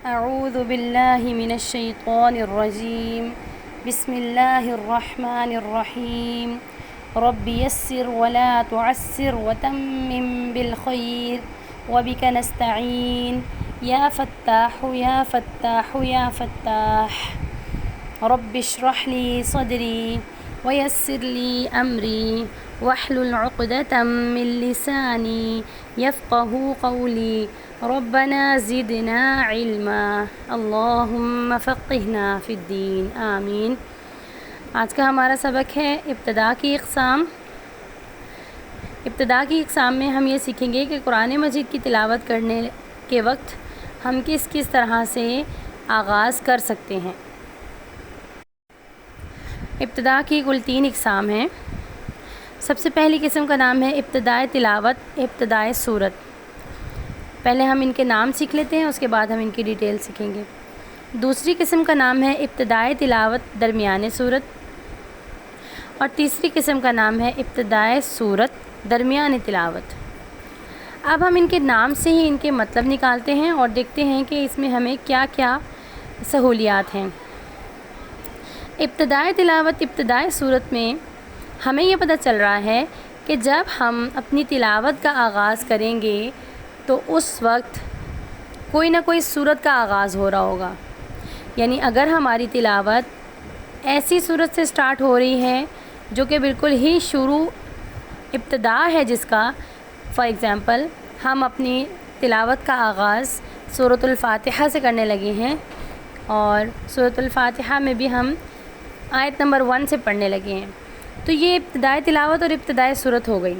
اعوذ باللہ من الشیطان الرجیم بسم اللہ الرحمن الرحیم رب یسر ولا تعسر وتمم بالخیر وبک نستعین یا فتاح یا فتاح یا فتاح رب اشرح لی صدری ویسر لی امری واحلل عقدة من لسانی یفقهوا قولی ربنا زدنا علما اللہم فقہنا فی الدین آمین۔ آج کا ہمارا سبق ہے ابتدا کی اقسام۔ ابتدا کی اقسام میں ہم یہ سیکھیں گے کہ قرآن مجید کی تلاوت کرنے کے وقت ہم کس طرح سے آغاز کر سکتے ہیں۔ ابتدا کی کل 3 اقسام ہیں۔ سب سے پہلی قسم کا نام ہے ابتدائے تلاوت، ابتدائے سورت۔ پہلے ہم ان کے نام سیکھ لیتے ہیں، اس کے بعد ہم ان کی ڈیٹیل سیکھیں گے۔ دوسری قسم کا نام ہے ابتدائے تلاوت درمیان سورت، اور تیسری قسم کا نام ہے ابتدائے سورت درمیان تلاوت۔ اب ہم ان کے نام سے ہی ان کے مطلب نکالتے ہیں اور دیکھتے ہیں کہ اس میں ہمیں کیا کیا سہولیات ہیں۔ ابتدائے تلاوت ابتدائے سورت میں ہمیں یہ پتہ چل رہا ہے کہ جب ہم اپنی تلاوت کا آغاز کریں گے تو اس وقت کوئی نہ کوئی سورت کا آغاز ہو رہا ہوگا، یعنی اگر ہماری تلاوت ایسی سورت سے سٹارٹ ہو رہی ہے جو کہ بالکل ہی شروع ابتدا ہے جس کا، فار ایگزامپل ہم اپنی تلاوت کا آغاز سورۃ الفاتحہ سے کرنے لگے ہیں اور سورۃ الفاتحہ میں بھی ہم آیت نمبر 1 سے پڑھنے لگے ہیں، تو یہ ابتدائے تلاوت اور ابتدائے سورت ہو گئی۔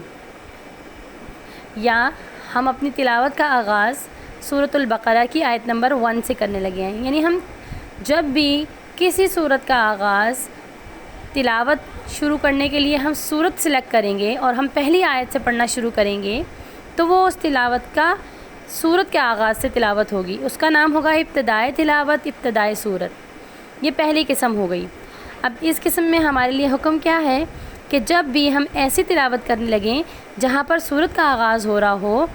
یا ہم اپنی تلاوت کا آغاز سورۃ البقرہ کی آیت نمبر 1 سے کرنے لگے ہیں، یعنی ہم جب بھی کسی سورت کا آغاز تلاوت شروع کرنے کے لیے ہم سورت سلیکٹ کریں گے اور ہم پہلی آیت سے پڑھنا شروع کریں گے تو وہ اس تلاوت کا سورت کے آغاز سے تلاوت ہوگی، اس کا نام ہوگا ابتدائے تلاوت ابتدائے سورت۔ یہ پہلی قسم ہو گئی۔ اب اس قسم میں ہمارے لیے حکم کیا ہے کہ جب بھی ہم ایسی تلاوت کرنے لگیں جہاں پر سورت کا آغاز ہو رہا ہو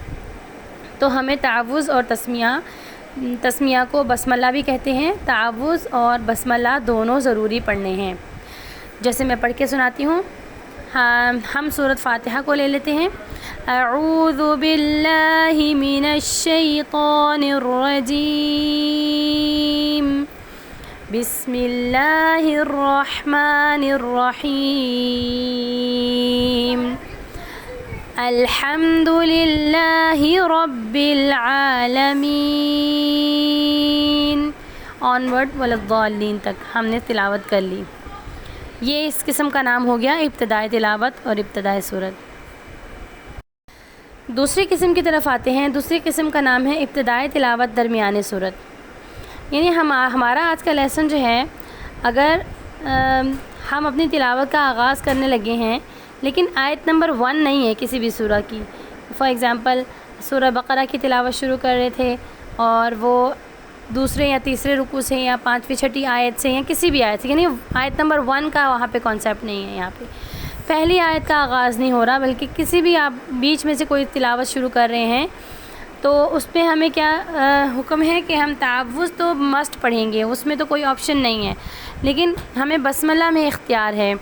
تو ہمیں تعوذ اور تسمیہ کو بسملہ بھی کہتے ہیں، تعوذ اور بسملہ دونوں ضروری پڑھنے ہیں۔ جیسے میں پڑھ کے سناتی ہوں، ہم سورۃ فاتحہ کو لے لیتے ہیں۔ اعوذ باللہ من الشیطان الرجیم بسم اللہ الرحمن الرحیم الحمد للہ رب العالمین آنورڈ والضالین تک ہم نے تلاوت کر لی۔ یہ اس قسم کا نام ہو گیا ابتدائے تلاوت اور ابتدائے سورت۔ دوسری قسم کی طرف آتے ہیں۔ دوسری قسم کا نام ہے ابتدائے تلاوت درمیان سورت، یعنی ہمارا آج کا لیسن جو ہے، اگر ہم اپنی تلاوت کا آغاز کرنے لگے ہیں لیکن آیت نمبر 1 نہیں ہے کسی بھی سورہ کی، فار ایگزامپل سورہ بقرہ کی تلاوت شروع کر رہے تھے اور وہ دوسرے یا تیسرے رکوع سے یا 5ویں 6ٹھی آیت سے یا کسی بھی آیت سے، یعنی آیت نمبر 1 کا وہاں پہ کانسیپٹ نہیں ہے، یہاں پہ پہلی آیت کا آغاز نہیں ہو رہا بلکہ کسی بھی آپ بیچ میں سے کوئی تلاوت شروع کر رہے ہیں تو اس پہ ہمیں کیا حکم ہے کہ ہم تعوذ تو مسٹ پڑھیں گے، اس میں تو کوئی آپشن نہیں ہے، لیکن ہمیں بسملہ میں اختیار ہے،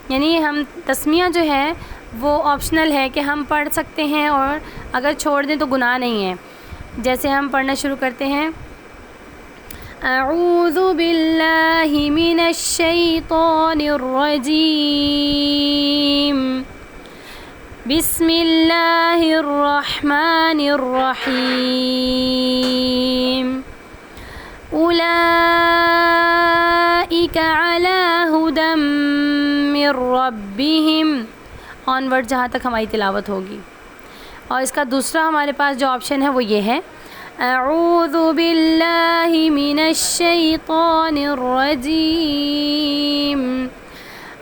یعنی ہم تسمیہ جو ہے وہ آپشنل ہے کہ ہم پڑھ سکتے ہیں اور اگر چھوڑ دیں تو گناہ نہیں ہے۔ جیسے ہم پڑھنا شروع کرتے ہیں، اعوذ باللہ من الشیطان الرجیم بسم اللہ الرحمن الرحیم اولئک علی ھدی من ربہم آنورڈ جہاں تک ہماری تلاوت ہوگی۔ اور اس کا دوسرا ہمارے پاس جو آپشن ہے وہ یہ ہے، اعوذ باللہ من الشیطان الرجیم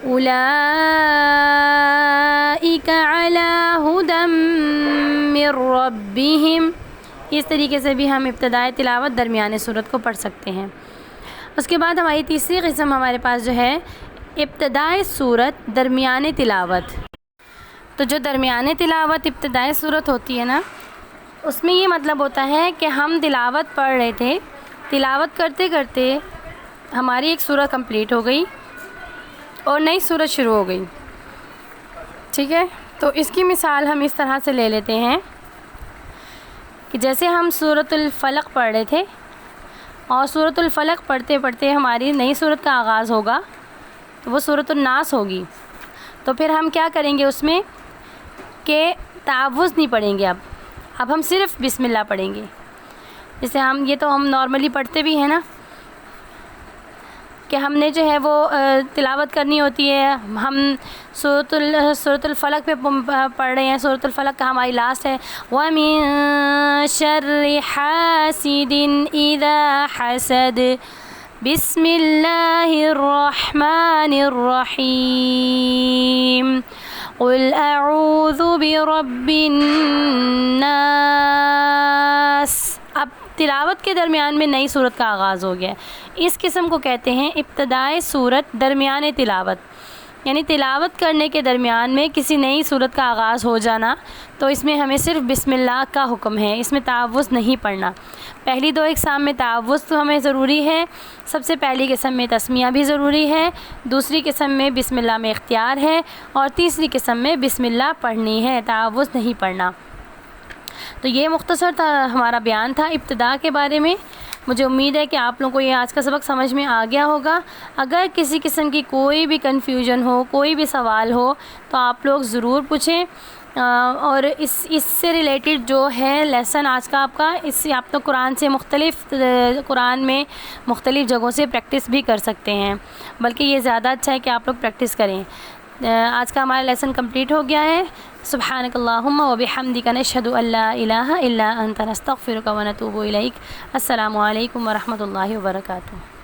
اولئک علی ھدی من ربہم۔ اس طریقے سے بھی ہم ابتدائے تلاوت درمیان سورت کو پڑھ سکتے ہیں۔ اس کے بعد ہماری تیسری قسم ہمارے پاس جو ہے ابتدائے سورت درمیان تلاوت۔ تو جو درمیان تلاوت ابتدائی صورت ہوتی ہے نا، اس میں یہ مطلب ہوتا ہے کہ ہم تلاوت پڑھ رہے تھے تلاوت کرتے کرتے ہماری ایک سورت کمپلیٹ ہو گئی اور نئی سورت شروع ہو گئی، ٹھیک ہے؟ تو اس کی مثال ہم اس طرح سے لے لیتے ہیں کہ جیسے ہم سورۃ الفلق پڑھ رہے تھے اور سورۃ الفلق پڑھتے پڑھتے ہماری نئی سورت کا آغاز ہوگا تو وہ سورۃ الناس ہوگی، تو پھر ہم کیا کریں گے اس میں کہ تعوذ نہیں پڑھیں گے، اب ہم صرف بسم اللہ پڑھیں گے. جیسے یہ تو ہم نارملی پڑھتے بھی ہیں نا کہ ہم نے جو ہے وہ تلاوت کرنی ہوتی ہے، ہم سورۃ الفلق پہ پڑھ رہے ہیں، سورۃ الفلق کا ہماری لاسٹ ہے وَمِن شَرِّ حَاسِدٍ إِذَا حَسَدَ بسم اللہ الرحمن الرحیم قل اعوذ برب الناس. اب تلاوت کے درمیان میں نئی صورت کا آغاز ہو گیا ہے. اس قسم کو کہتے ہیں ابتدائے صورت درمیان تلاوت، یعنی تلاوت کرنے کے درمیان میں کسی نئی صورت کا آغاز ہو جانا، تو اس میں ہمیں صرف بسم اللہ کا حکم ہے، اس میں تعوذ نہیں پڑھنا. پہلی دو اقسام میں تعوذ تو ہمیں ضروری ہے، سب سے پہلی قسم میں تسمیہ بھی ضروری ہے، دوسری قسم میں بسم اللہ میں اختیار ہے، اور تیسری قسم میں بسم اللہ پڑھنی ہے، تعوذ نہیں پڑھنا. تو یہ مختصر ہمارا بیان تھا ابتدا کے بارے میں. مجھے امید ہے کہ آپ لوگوں کو یہ آج کا سبق سمجھ میں آ گیا ہوگا. اگر کسی قسم کی کوئی بھی کنفیوژن ہو، کوئی بھی سوال ہو تو آپ لوگ ضرور پوچھیں، اور اس سے ریلیٹڈ جو ہے لیسن آج کا آپ کا، اس سے آپ تو قرآن میں مختلف جگہوں سے پریکٹس بھی کر سکتے ہیں، بلکہ یہ زیادہ اچھا ہے کہ آپ لوگ پریکٹس کریں. آج کا ہمارا لیسن کمپلیٹ ہو گیا ہے. سبحانک اللہم و بحمدک نشہد ان لا الہ الا انت نستغفرک و نتوب الیک. السلام علیکم و رحمۃ اللہ وبرکاتہ.